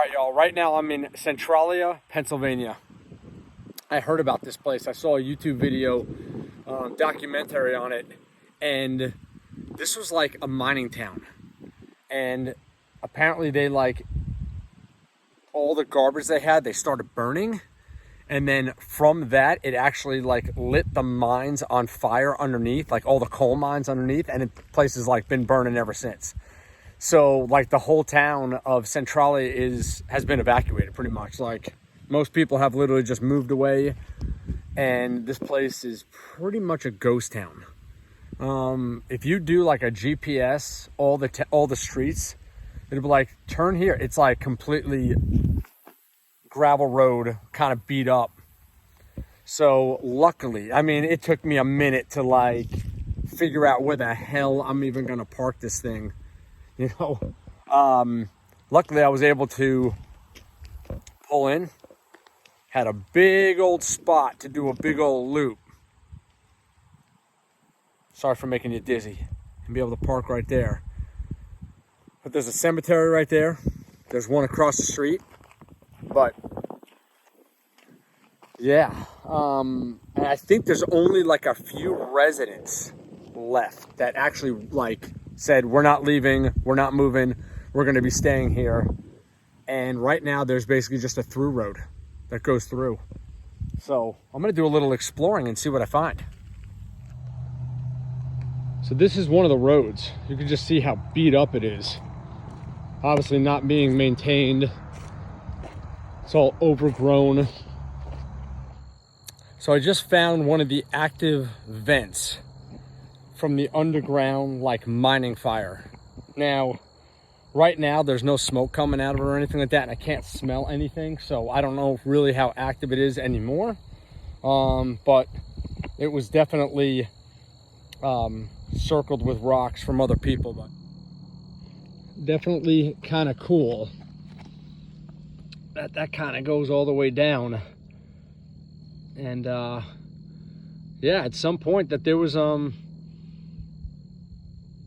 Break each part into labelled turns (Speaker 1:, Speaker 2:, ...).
Speaker 1: right, y'all. Right now I'm in Centralia, Pennsylvania. I heard about this place. I saw a YouTube video, documentary on it, and this was like a mining town. And apparently they all the garbage they started burning. And then from that, it actually lit the mines on fire underneath, like all the coal mines underneath, and the place has been burning ever since. So the whole town of Centralia has been evacuated pretty much. Most people have literally just moved away, and this place is pretty much a ghost town. If you do a GPS, all the streets, it'll be like, turn here. It's completely gravel road, kind of beat up. So luckily, I mean, it took me a minute to figure out where the hell I'm even gonna park this thing. Luckily I was able to pull in, had a big old spot to do a big old loop. Sorry for making you dizzy, and be able to park right there. But there's a cemetery right there. There's one across the street. But yeah, and I think there's only a few residents left that actually said, we're not leaving, we're not moving, we're going to be staying here. And right now there's basically just a through road that goes through. So I'm going to do a little exploring and see what I find. So this is one of the roads. You can just see how beat up it is. Obviously not being maintained. It's all overgrown. So I just found one of the active vents from the underground mining fire. Now, right now there's no smoke coming out of it or anything like that, and I can't smell anything, so I don't know really how active it is anymore. But it was definitely circled with rocks from other people, but definitely kind of cool that kind of goes all the way down. And yeah, at some point that there was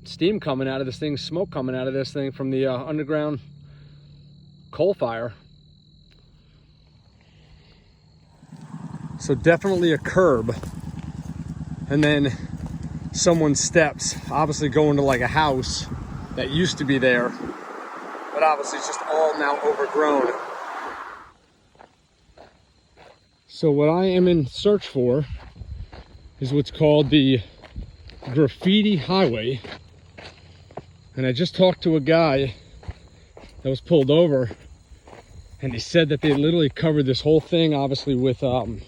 Speaker 1: steam coming out of this thing, smoke coming out of this thing from the underground coal fire. So definitely a curb, and then someone's steps, obviously going to a house that used to be there, but obviously it's just all now overgrown. So what I am in search for is what's called the graffiti highway. And I just talked to a guy that was pulled over, and he said that they literally covered this whole thing, obviously with dirt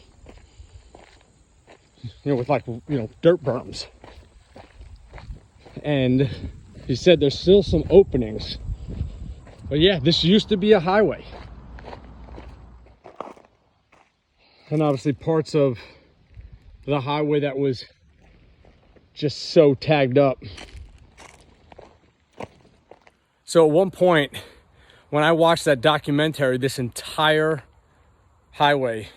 Speaker 1: berms. And he said there's still some openings. But yeah, this used to be a highway. And obviously parts of the highway that was just so tagged up. So at one point, when I watched that documentary, this entire highway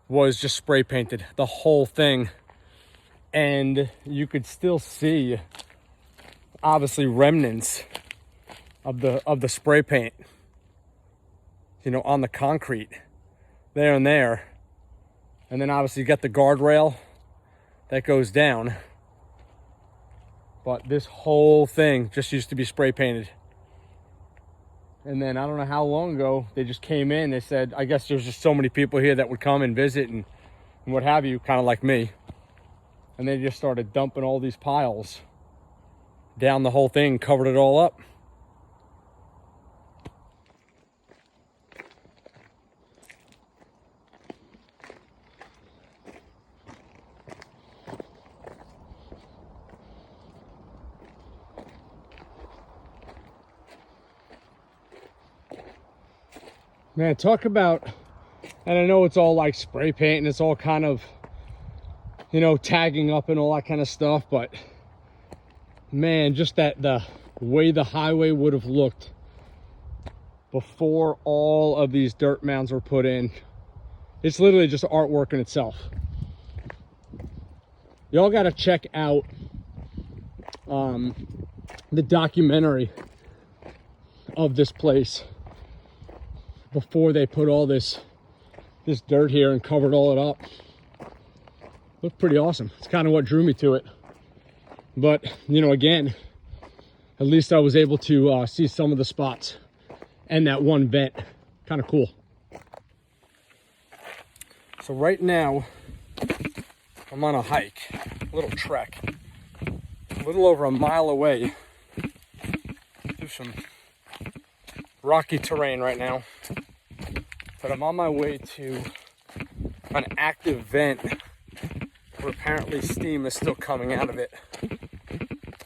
Speaker 1: was just spray painted, the whole thing. And you could still see, obviously, remnants of the spray paint, on the concrete, there and there. And then obviously you got the guardrail that goes down. But this whole thing just used to be spray painted. And then I don't know how long ago they just came in. They said, I guess there's just so many people here that would come and visit and what have you, kind of like me. And they just started dumping all these piles down the whole thing, covered it all up. Man, talk about, and I know it's all spray paint and it's all kind of, tagging up and all that kind of stuff, but man, just the way the highway would have looked before all of these dirt mounds were put in. It's literally just artwork in itself. Y'all got to check out the documentary of this place. before they put all this dirt here and covered all it up. Looked pretty awesome. It's kind of what drew me to it. But, you know, again, at least I was able to see some of the spots and that one vent. Kind of cool. So right now, I'm on a hike, a little trek, a little over a mile away through some rocky terrain right now. But I'm on my way to an active vent where apparently steam is still coming out of it.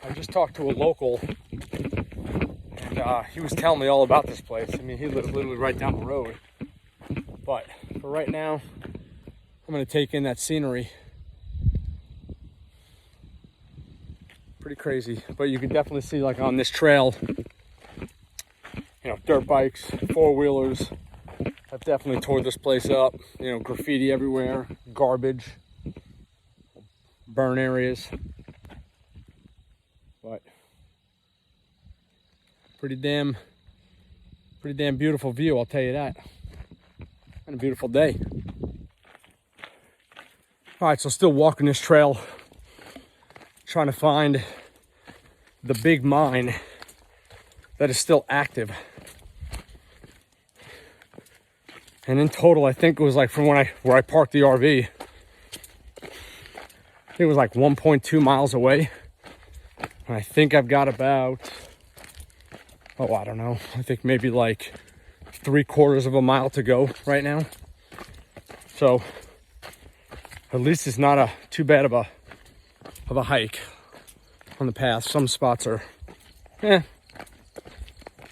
Speaker 1: I just talked to a local, and he was telling me all about this place. I mean, he lives literally right down the road. But for right now, I'm gonna take in that scenery. Pretty crazy, but you can definitely see, like, on this trail, you know, dirt bikes, four-wheelers. I've definitely tore this place up. You know, graffiti everywhere, garbage, burn areas. But pretty damn beautiful view, I'll tell you that. And a beautiful day. All right, so still walking this trail, trying to find the big mine that is still active. And in total, I think it was like from where I parked the RV, I think it was like 1.2 miles away. And I think I've got about, oh, I don't know, I think maybe like 3/4 of a mile to go right now. So at least it's not too bad of a hike on the path. Some spots are,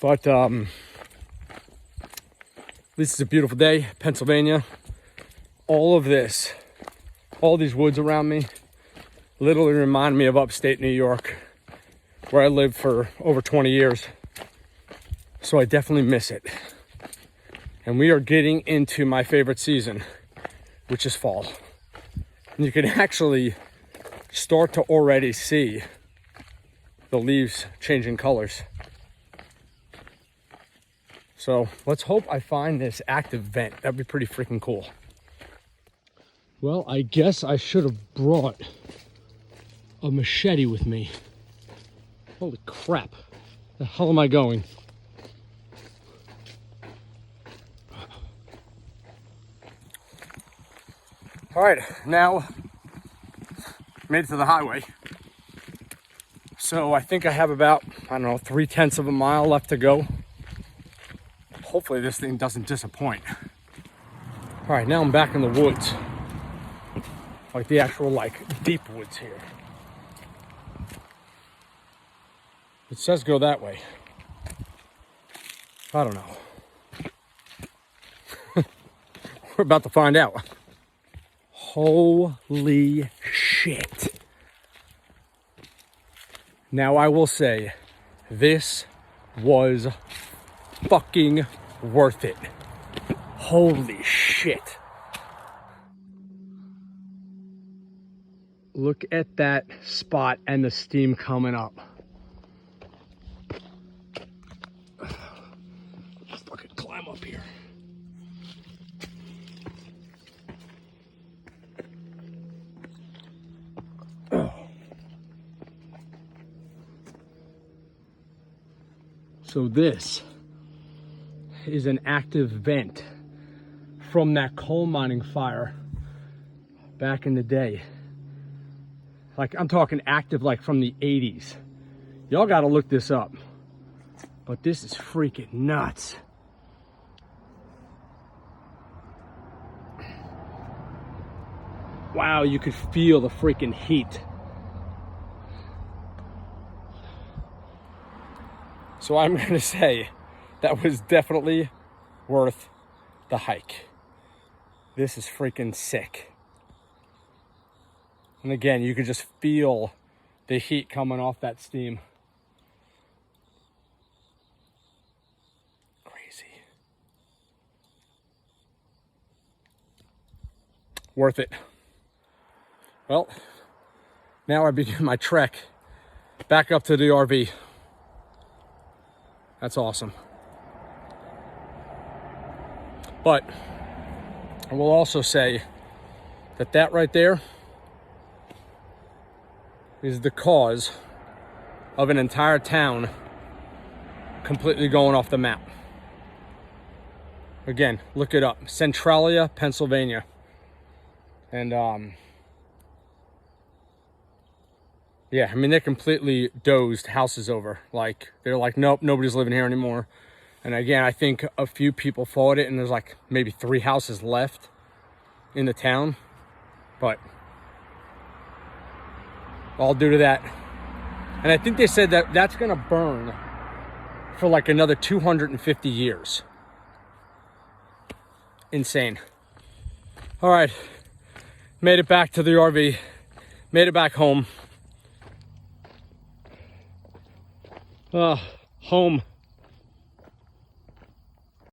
Speaker 1: but at least it's a beautiful day. Pennsylvania. All of this, all these woods around me, literally remind me of upstate New York, where I lived for over 20 years. So I definitely miss it. And we are getting into my favorite season, which is fall. And you can actually start to already see the leaves changing colors. So let's hope I find this active vent. That'd be pretty freaking cool. Well, I guess I should have brought a machete with me. Holy crap. The hell am I going? All right, now made it to the highway. So I think I have about, I don't know, 3/10 of a mile left to go. Hopefully this thing doesn't disappoint. All right, now I'm back in the woods. Like the actual, like, deep woods here. It says go that way. I don't know. We're about to find out. Holy shit. Now I will say, this was fucking worth it. Holy shit. Look at that spot and the steam coming up. Fucking climb up here. So this is an active vent from that coal mining fire back in the day. Like, I'm talking active, like from the 80s. Y'all gotta look this up. But this is freaking nuts. Wow, you could feel the freaking heat. So I'm gonna say that was definitely worth the hike. This is freaking sick. And again, you can just feel the heat coming off that steam. Crazy. Worth it. Well, now I begin my trek back up to the RV. That's awesome. But I will also say that that right there is the cause of an entire town completely going off the map. Again, look it up. Centralia, Pennsylvania. And yeah, I mean, they completely dozed houses over. Like, they're like, nope, nobody's living here anymore. And again, I think a few people fought it, and there's like maybe 3 houses left in the town. But all due to that. And I think they said that that's gonna burn for like another 250 years. Insane. All right, made it back to the RV, made it back home. Home.